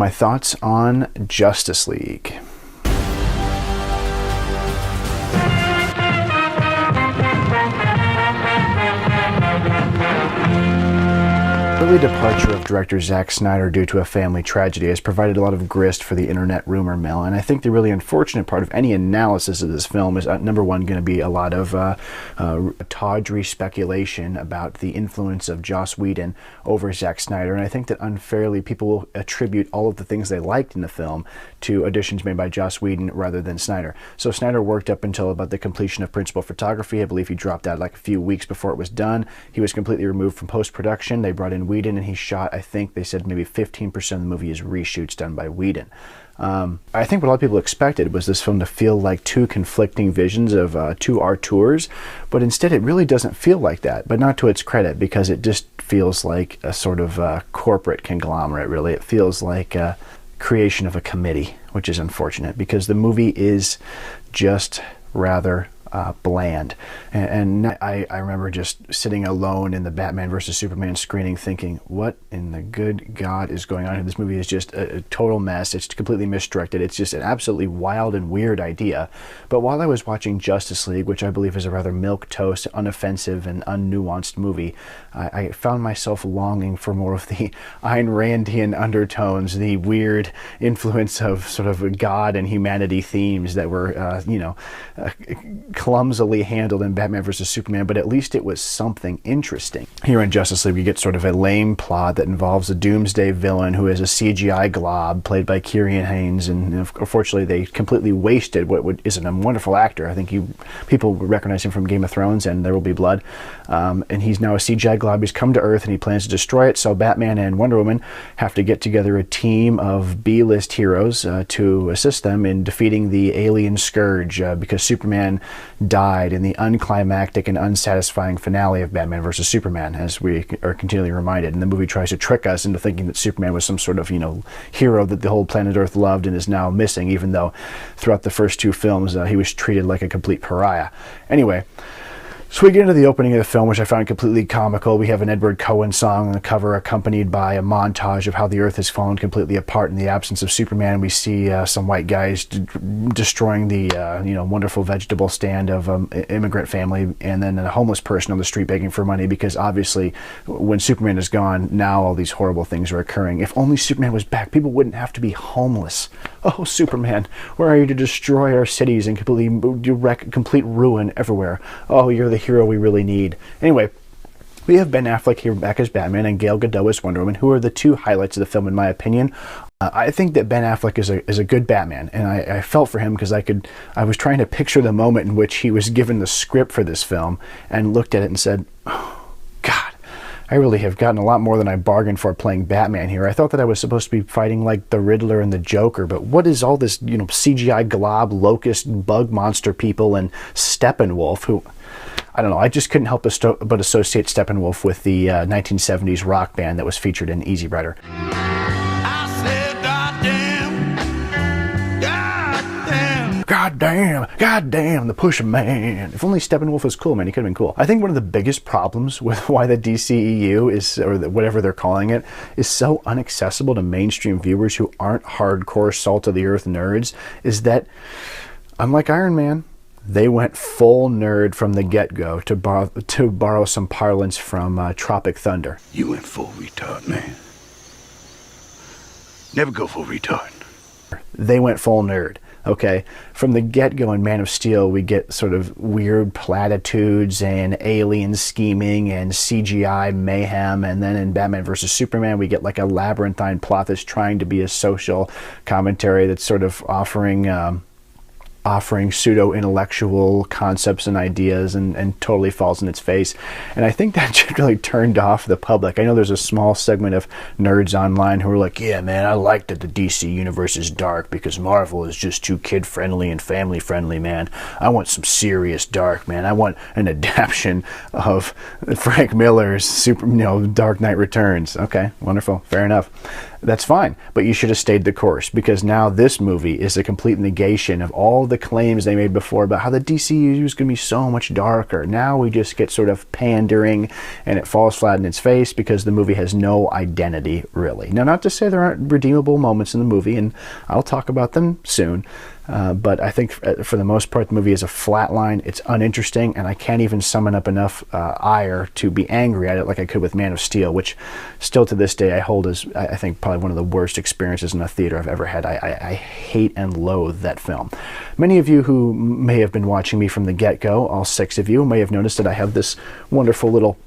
My thoughts on Justice League. The early departure of director Zack Snyder due to a family tragedy has provided a lot of grist for the internet rumor mill, and I think the really unfortunate part of any analysis of this film is, number one, going to be a lot of tawdry speculation about the influence of Joss Whedon over Zack Snyder, and I think that unfairly people will attribute all of the things they liked in the film to additions made by Joss Whedon rather than Snyder. So Snyder worked up until about the completion of principal photography. I believe he dropped out like a few weeks before it was done. He was completely removed from post-production. They brought in Whedon, and he shot, I think they said maybe 15% of the movie is reshoots done by Whedon. I think what a lot of people expected was this film to feel like two conflicting visions of two Arturs, but instead it really doesn't feel like that, but not to its credit, because it just feels like a sort of corporate conglomerate, really. It feels like a creation of a committee, which is unfortunate, because the movie is just rather bland. And I remember just sitting alone in the Batman versus Superman screening thinking, what in the good God is going on here? This movie is just a total mess. It's completely misdirected. It's just an absolutely wild and weird idea. But while I was watching Justice League, which I believe is a rather milquetoast, unoffensive, and unnuanced movie, I found myself longing for more of the Ayn Randian undertones, the weird influence of sort of God and humanity themes that were, clumsily handled in Batman vs. Superman, but at least it was something interesting. Here in Justice League, we get sort of a lame plot that involves a doomsday villain who is a CGI glob played by Kieran Haynes, and unfortunately they completely wasted what is a wonderful actor. I think people recognize him from Game of Thrones and There Will Be Blood, and he's now a CGI glob. He's come to Earth and he plans to destroy it, so Batman and Wonder Woman have to get together a team of B-list heroes to assist them in defeating the alien scourge, because Superman died in the unclimactic and unsatisfying finale of Batman vs. Superman, as we are continually reminded. And the movie tries to trick us into thinking that Superman was some sort of, hero that the whole planet Earth loved and is now missing, even though throughout the first two films he was treated like a complete pariah. Anyway, so we get into the opening of the film, which I found completely comical. We have an Edward Cohen song on the cover, accompanied by a montage of how the Earth has fallen completely apart in the absence of Superman. We see some white guys destroying the wonderful vegetable stand of an immigrant family, and then a homeless person on the street begging for money, because obviously when Superman is gone, now all these horrible things are occurring. If only Superman was back, people wouldn't have to be homeless. Oh, Superman, where are you to destroy our cities and completely wreck complete ruin everywhere? Oh, you're the hero we really need. Anyway, we have Ben Affleck here back as Batman and Gal Gadot as Wonder Woman, who are the two highlights of the film in my opinion. I think that Ben Affleck is a good Batman, and I felt for him because I was trying to picture the moment in which he was given the script for this film and looked at it and said, oh, God, I really have gotten a lot more than I bargained for playing Batman here. I thought that I was supposed to be fighting like the Riddler and the Joker, but what is all this, CGI glob, locust, bug monster people and Steppenwolf, who, I don't know, I just couldn't help but associate Steppenwolf with the 1970s rock band that was featured in Easy Rider. God damn, the Pusher Man. If only Steppenwolf was cool, man, he could have been cool. I think one of the biggest problems with why the DCEU is, or whatever they're calling it, is so inaccessible to mainstream viewers who aren't hardcore salt-of-the-earth nerds, is that, unlike Iron Man, they went full nerd from the get-go, to borrow some parlance from Tropic Thunder. You went full retard, man. Never go full retard. They went full nerd. Okay, from the get-go in Man of Steel, we get sort of weird platitudes and alien scheming and CGI mayhem, and then in Batman vs. Superman, we get like a labyrinthine plot that's trying to be a social commentary that's sort of offering pseudo-intellectual concepts and ideas and totally falls in its face. And I think that generally turned off the public. I know there's a small segment of nerds online who are like, yeah, man, I like that the DC universe is dark because Marvel is just too kid-friendly and family-friendly, man. I want some serious dark, man. I want an adaptation of Frank Miller's Dark Knight Returns. Okay, wonderful. Fair enough. that's fine, but you should have stayed the course, because now this movie is a complete negation of all the claims they made before about how the DCU is going to be so much darker. Now we just get sort of pandering, and it falls flat in its face because the movie has no identity, really. Now, not to say there aren't redeemable moments in the movie, and I'll talk about them soon, but I think for the most part the movie is a flat line. It's uninteresting, and I can't even summon up enough ire to be angry at it like I could with Man of Steel, which still to this day I hold as, I think, probably one of the worst experiences in a theater I've ever had. I hate and loathe that film. Many of you who may have been watching me from the get-go, all 6 of you, may have noticed that I have this wonderful little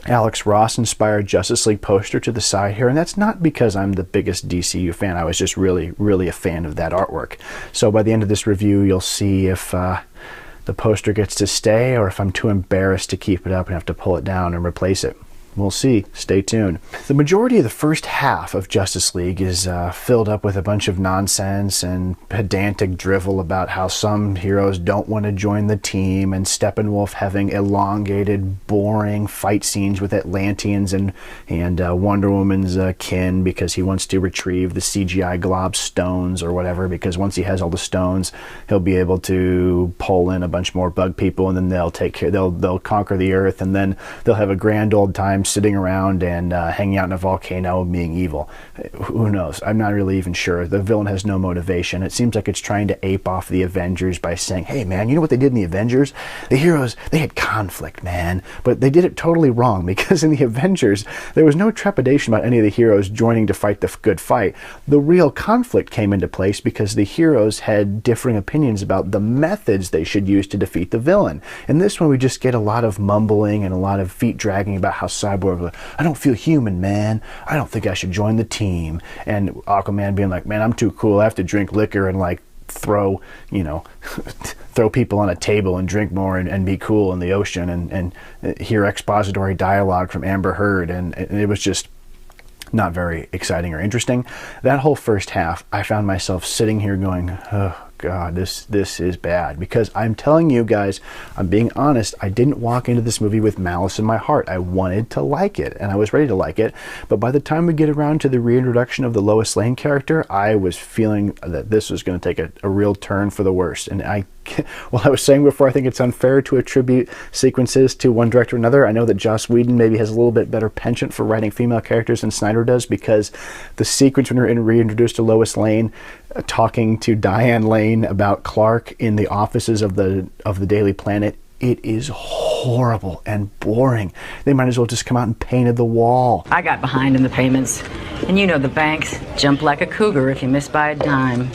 Alex Ross-inspired Justice League poster to the side here, and that's not because I'm the biggest DCU fan. I was just really, really a fan of that artwork. So by the end of this review, you'll see if the poster gets to stay or if I'm too embarrassed to keep it up and have to pull it down and replace it. We'll see. Stay tuned. The majority of the first half of Justice League is filled up with a bunch of nonsense and pedantic drivel about how some heroes don't want to join the team, and Steppenwolf having elongated, boring fight scenes with Atlanteans and Wonder Woman's kin because he wants to retrieve the CGI glob stones or whatever, because once he has all the stones, he'll be able to pull in a bunch more bug people, and then they'll conquer the earth, and then they'll have a grand old time sitting around and hanging out in a volcano being evil. Who knows? I'm not really even sure. The villain has no motivation. It seems like it's trying to ape off the Avengers by saying, hey man, you know what they did in the Avengers? The heroes, they had conflict, man. But they did it totally wrong, because in the Avengers, there was no trepidation about any of the heroes joining to fight the good fight. The real conflict came into place because the heroes had differing opinions about the methods they should use to defeat the villain. In this one, we just get a lot of mumbling and a lot of feet dragging about how Cyborg, I don't feel human, man. I don't think I should join the team. And Aquaman being like, man, I'm too cool. I have to drink liquor and like throw people on a table and drink more and be cool in the ocean and hear expository dialogue from Amber Heard. And it was just not very exciting or interesting. That whole first half, I found myself sitting here going, oh God, this is bad. Because I'm telling you guys, I'm being honest, I didn't walk into this movie with malice in my heart. I wanted to like it, and I was ready to like it. But by the time we get around to the reintroduction of the Lois Lane character, I was feeling that this was going to take a real turn for the worse. And well, I was saying before, I think it's unfair to attribute sequences to one director or another. I know that Joss Whedon maybe has a little bit better penchant for writing female characters than Snyder does, because the sequence when we're reintroduced to Lois Lane talking to Diane Lane about Clark in the offices of the Daily Planet, it is horrible and boring. They might as well just come out and painted the wall. I got behind in the payments, and you know the banks jump like a cougar if you miss by a dime.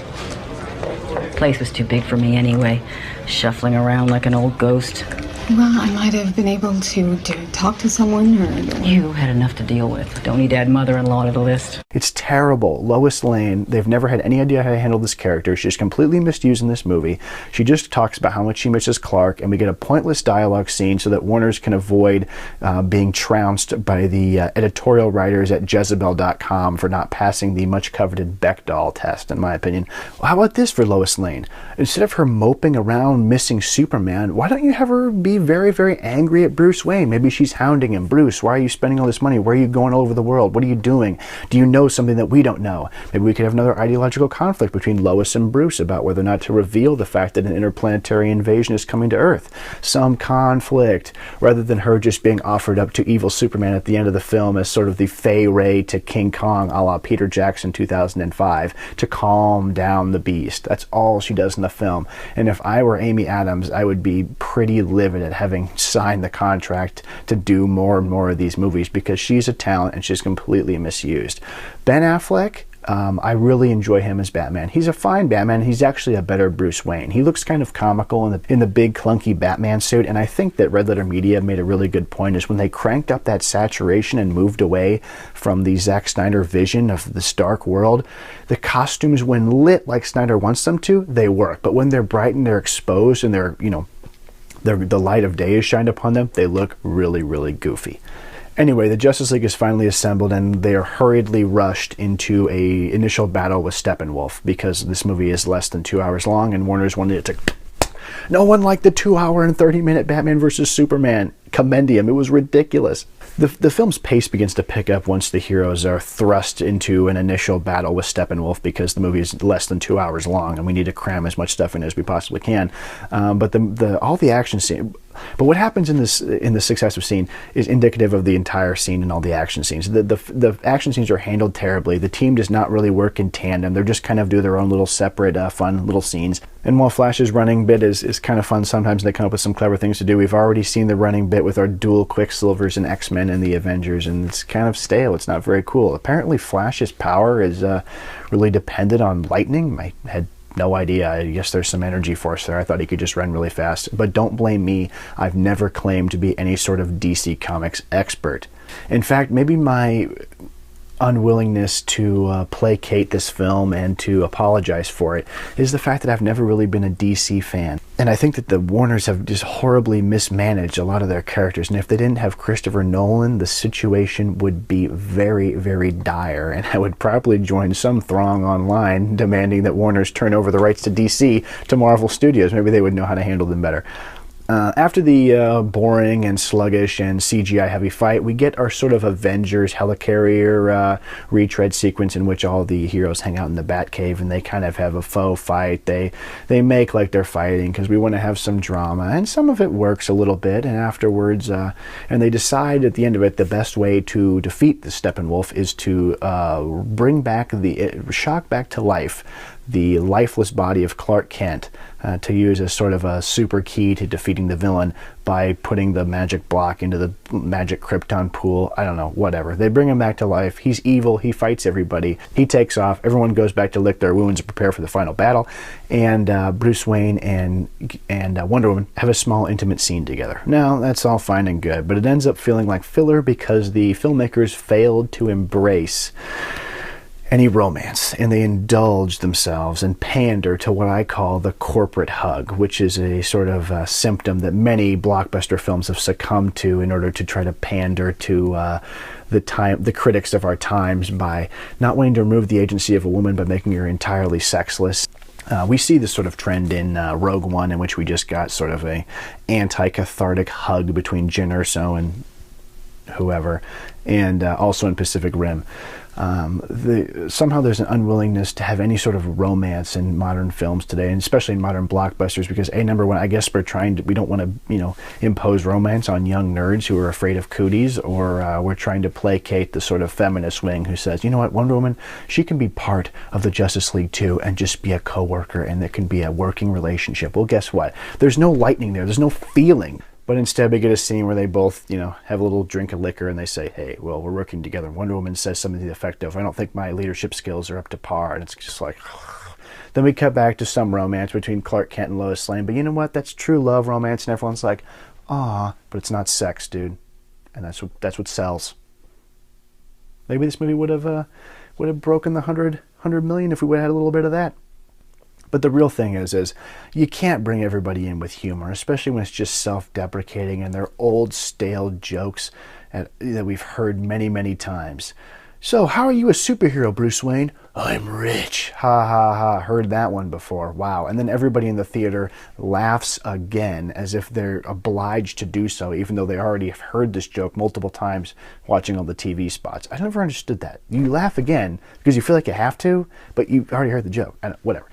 Place was too big for me anyway, shuffling around like an old ghost. Well, I might have been able to talk to someone, or... You had enough to deal with. Don't need to add mother-in-law to the list. It's terrible. Lois Lane, they've never had any idea how to handle this character. She's completely misused in this movie. She just talks about how much she misses Clark, and we get a pointless dialogue scene so that Warner's can avoid being trounced by the editorial writers at Jezebel.com for not passing the much-coveted Bechdel test, in my opinion. Well, how about this for Lois Lane? Instead of her moping around missing Superman, why don't you have her be very, very angry at Bruce Wayne? Maybe she's hounding him. Bruce, why are you spending all this money? Where are you going all over the world? What are you doing? Do you know something that we don't know? Maybe we could have another ideological conflict between Lois and Bruce about whether or not to reveal the fact that an interplanetary invasion is coming to Earth. Some conflict, rather than her just being offered up to evil Superman at the end of the film as sort of the Fey Ray to King Kong a la Peter Jackson 2005 to calm down the beast. That's all she does in the film. And if I were Amy Adams, I would be pretty livid at having signed the contract to do more and more of these movies, because she's a talent and she's completely misused. Ben Affleck, I really enjoy him as Batman. He's a fine Batman. He's actually a better Bruce Wayne. He looks kind of comical in the big clunky Batman suit, and I think that Red Letter Media made a really good point, is when they cranked up that saturation and moved away from the Zack Snyder vision of the Stark world, the costumes, when lit like Snyder wants them to, they work. But when they're bright and they're exposed and they're, the light of day is shined upon them, they look really, really goofy. Anyway, the Justice League is finally assembled, and they are hurriedly rushed into a initial battle with Steppenwolf, because this movie is less than 2 hours long, and Warner's wanted it to... No one liked the 2 hour and 30 minute Batman vs. Superman. Commendium. It was ridiculous. The film's pace begins to pick up once the heroes are thrust into an initial battle with Steppenwolf, because the movie is less than 2 hours long and we need to cram as much stuff in as we possibly can. But all the action scene. But what happens in the successive scene is indicative of the entire scene and all the action scenes. The action scenes are handled terribly. The team does not really work in tandem. They're just kind of do their own little separate fun little scenes. And while Flash's running bit is kind of fun sometimes, they come up with some clever things to do. We've already seen the running bit with our dual Quicksilvers and X-Men and the Avengers, and it's kind of stale. It's not very cool. Apparently Flash's power is really dependent on lightning. I had no idea. I guess there's some energy force there. I thought he could just run really fast. But don't blame me. I've never claimed to be any sort of DC Comics expert. In fact, maybe my unwillingness to placate this film and to apologize for it is the fact that I've never really been a DC fan. And I think that the Warners have just horribly mismanaged a lot of their characters. And if they didn't have Christopher Nolan, the situation would be very, very dire. And I would probably join some throng online demanding that Warners turn over the rights to DC to Marvel Studios. Maybe they would know how to handle them better. After the boring and sluggish and CGI heavy fight, we get our sort of Avengers helicarrier retread sequence in which all the heroes hang out in the Batcave and they kind of have a faux fight. They make like they're fighting because we want to have some drama, and some of it works a little bit. And afterwards, and they decide at the end of it, the best way to defeat the Steppenwolf is to shock back to life the lifeless body of Clark Kent, to use as sort of a super key to defeating the villain by putting the magic block into the magic Krypton pool. I don't know, whatever. They bring him back to life. He's evil. He fights everybody. He takes off. Everyone goes back to lick their wounds and prepare for the final battle. And Bruce Wayne and Wonder Woman have a small intimate scene together. Now, that's all fine and good, but it ends up feeling like filler because the filmmakers failed to embrace any romance, and they indulge themselves and pander to what I call the corporate hug, which is a sort of symptom that many blockbuster films have succumbed to in order to try to pander to the critics of our times by not wanting to remove the agency of a woman by making her entirely sexless. We see this sort of trend in Rogue One, in which we just got sort of a anti-cathartic hug between Jyn Erso and whoever, and also in Pacific Rim. Somehow there's an unwillingness to have any sort of romance in modern films today, and especially in modern blockbusters, because number one, I guess we don't want to, impose romance on young nerds who are afraid of cooties, or we're trying to placate the sort of feminist wing who says, you know what, Wonder Woman, she can be part of the Justice League too, and just be a co-worker, and there can be a working relationship. Well, guess what? There's no lightning there. There's no feeling. But instead we get a scene where they both, have a little drink of liquor and they say, hey, well, we're working together. And Wonder Woman says something to the effect of, I don't think my leadership skills are up to par. And it's just like, then we cut back to some romance between Clark Kent and Lois Lane. But you know what? That's true love romance. And everyone's like, ah, but it's not sex, dude. And that's what sells. Maybe this movie would have broken the 100 million if we would have had a little bit of that. But the real thing is you can't bring everybody in with humor, especially when it's just self-deprecating and they're old, stale jokes that we've heard many, many times. So, how are you a superhero, Bruce Wayne? I'm rich. Ha ha ha. Heard that one before. Wow. And then everybody in the theater laughs again as if they're obliged to do so, even though they already have heard this joke multiple times watching all the TV spots. I never understood that. You laugh again because you feel like you have to, but you already heard the joke. Whatever.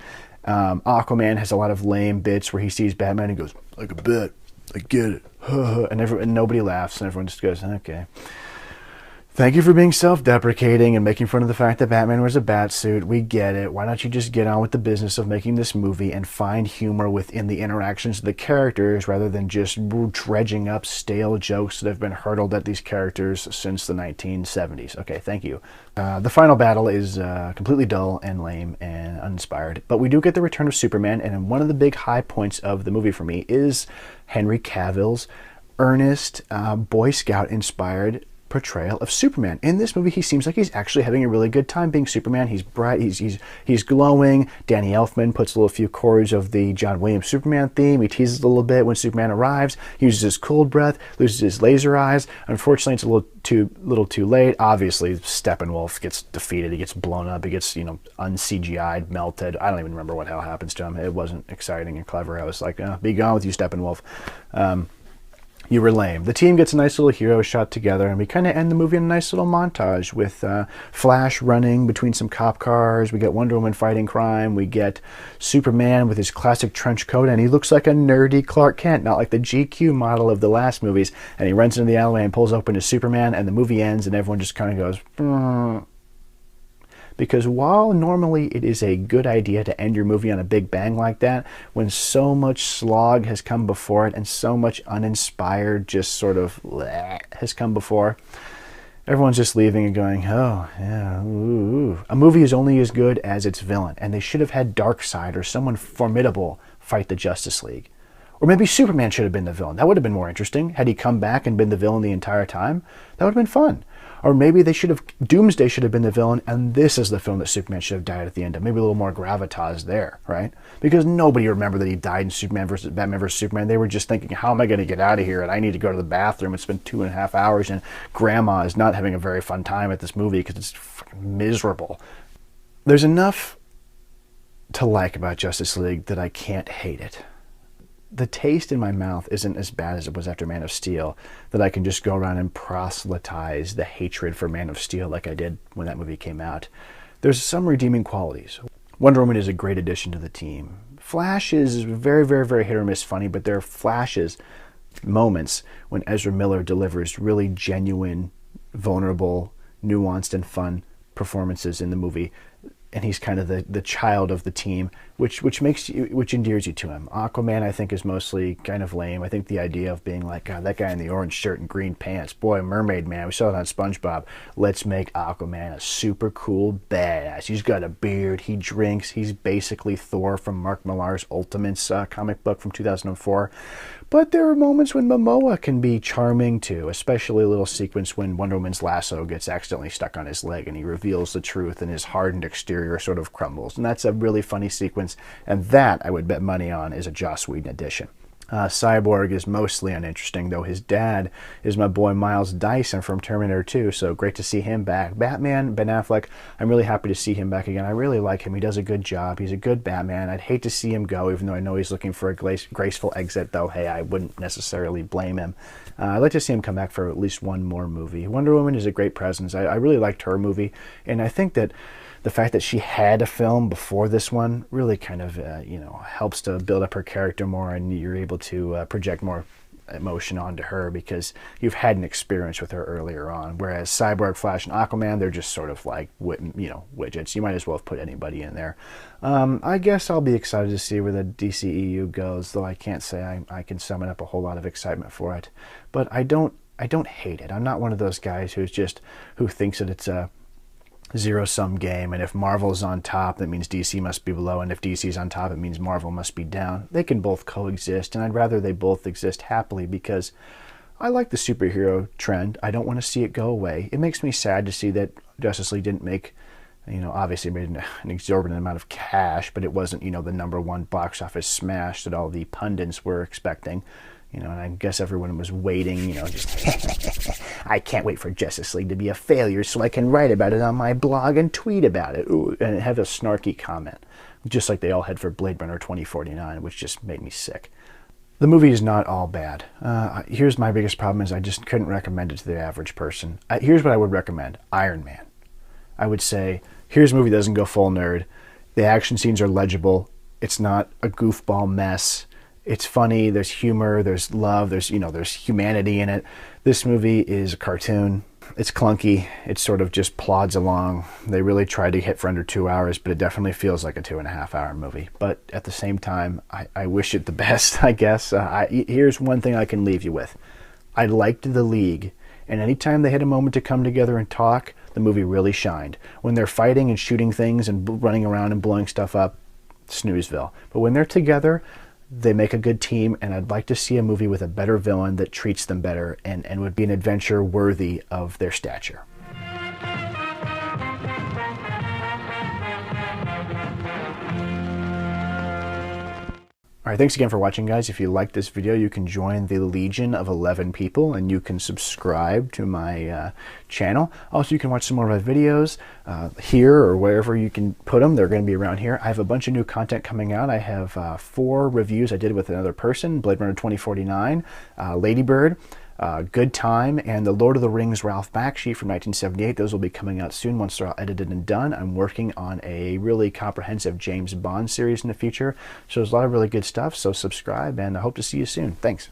Aquaman has a lot of lame bits where he sees Batman and goes, like a bet, I get it, and nobody laughs, and everyone just goes, okay. Thank you for being self-deprecating and making fun of the fact that Batman wears a bat suit. We get it. Why don't you just get on with the business of making this movie and find humor within the interactions of the characters rather than just dredging up stale jokes that have been hurled at these characters since the 1970s. Okay, thank you. The final battle is completely dull and lame and uninspired, but we do get the return of Superman, and one of the big high points of the movie for me is Henry Cavill's earnest, Boy Scout-inspired portrayal of Superman. In this movie, he seems like he's actually having a really good time being Superman. He's bright, he's glowing. Danny Elfman puts a few chords of the John Williams Superman theme. He teases a little bit when Superman arrives. He uses his cold breath, loses his laser eyes. Unfortunately, it's a little too late. Obviously, Steppenwolf gets defeated. He gets blown up. He gets, un-CGI'd, melted. I don't even remember what hell happens to him. It wasn't exciting and clever. I was like, be gone with you, Steppenwolf. You were lame. The team gets a nice little hero shot together, and we kind of end the movie in a nice little montage with Flash running between some cop cars. We get Wonder Woman fighting crime. We get Superman with his classic trench coat, and he looks like a nerdy Clark Kent, not like the GQ model of the last movies. And he runs into the alleyway and pulls open his Superman, and the movie ends, and everyone just kind of goes, because while normally it is a good idea to end your movie on a big bang like that, when so much slog has come before it and so much uninspired just sort of has come before, everyone's just leaving and going, oh, yeah, ooh. A movie is only as good as its villain, and they should have had Darkseid or someone formidable fight the Justice League. Or maybe Superman should have been the villain. That would have been more interesting. Had he come back and been the villain the entire time, that would have been fun. Or maybe Doomsday should have been the villain, and this is the film that Superman should have died at the end of. Maybe a little more gravitas there, right? Because nobody remembered that he died in Batman vs. Superman. They were just thinking, how am I going to get out of here? And I need to go to the bathroom and spend 2.5 hours, and Grandma is not having a very fun time at this movie because it's fucking miserable. There's enough to like about Justice League that I can't hate it. The taste in my mouth isn't as bad as it was after Man of Steel, that I can just go around and proselytize the hatred for Man of Steel like I did when that movie came out. There's some redeeming qualities. Wonder Woman is a great addition to the team. Flash is very, very, very hit or miss funny, but there are flashes, moments, when Ezra Miller delivers really genuine, vulnerable, nuanced, and fun performances in the movie. And he's kind of the child of the team, which endears you to him. Aquaman, I think, is mostly kind of lame. I think the idea of being like, God, that guy in the orange shirt and green pants, boy, Mermaid Man, we saw it on SpongeBob. Let's make Aquaman a super cool badass. He's got a beard, he drinks, he's basically Thor from Mark Millar's Ultimates comic book from 2004. But there are moments when Momoa can be charming too, especially a little sequence when Wonder Woman's lasso gets accidentally stuck on his leg and he reveals the truth and his hardened exterior sort of crumbles. And that's a really funny sequence, and that I would bet money on is a Joss Whedon addition. Cyborg is mostly uninteresting, though his dad is my boy Miles Dyson from Terminator 2, so great to see him back. Batman, Ben Affleck, I'm really happy to see him back again. I really like him. He does a good job. He's a good Batman. I'd hate to see him go, even though I know he's looking for a graceful exit, though, hey, I wouldn't necessarily blame him. I'd like to see him come back for at least one more movie. Wonder Woman is a great presence. I really liked her movie, and I think that the fact that she had a film before this one really kind of, helps to build up her character more, and you're able to project more emotion onto her because you've had an experience with her earlier on. Whereas Cyborg, Flash, and Aquaman, they're just sort of like, widgets. You might as well have put anybody in there. I guess I'll be excited to see where the DCEU goes, though I can't say I can summon up a whole lot of excitement for it. But I don't hate it. I'm not one of those guys who thinks that it's a zero-sum game, and if Marvel's on top, that means DC must be below, and if DC's on top, it means Marvel must be down. They can both coexist, and I'd rather they both exist happily because I like the superhero trend. I don't want to see it go away. It makes me sad to see that Justice League didn't make, obviously made an exorbitant amount of cash, but it wasn't, the #1 box office smash that all the pundits were expecting. And I guess everyone was waiting, just, I can't wait for Justice League to be a failure so I can write about it on my blog and tweet about it. Ooh, and have a snarky comment, just like they all had for Blade Runner 2049, which just made me sick. The movie is not all bad. Here's my biggest problem is I just couldn't recommend it to the average person. Here's what I would recommend. Iron Man. I would say, here's a movie that doesn't go full nerd. The action scenes are legible. It's not a goofball mess. It's funny, there's humor, there's love, there's humanity in it. This movie is a cartoon. It's clunky. It sort of just plods along. They really tried to hit for under 2 hours, but it definitely feels like a 2.5-hour movie. But at the same time, I wish it the best, I guess. Here's one thing I can leave you with. I liked The League, and anytime they had a moment to come together and talk, the movie really shined. When they're fighting and shooting things and running around and blowing stuff up, snoozeville. But when they're together, they make a good team, and I'd like to see a movie with a better villain that treats them better and would be an adventure worthy of their stature. All right, thanks again for watching, guys. If you like this video, you can join the Legion of 11 people, and you can subscribe to my channel. Also, you can watch some more of my videos here or wherever you can put them. They're going to be around here. I have a bunch of new content coming out. I have 4 reviews I did with another person, Blade Runner 2049, Lady Bird, Good Time, and the Lord of the Rings Ralph Bakshi from 1978. Those will be coming out soon once they're all edited and done. I'm working on a really comprehensive James Bond series in the future, so there's a lot of really good stuff. So subscribe, and I hope to see you soon. Thanks.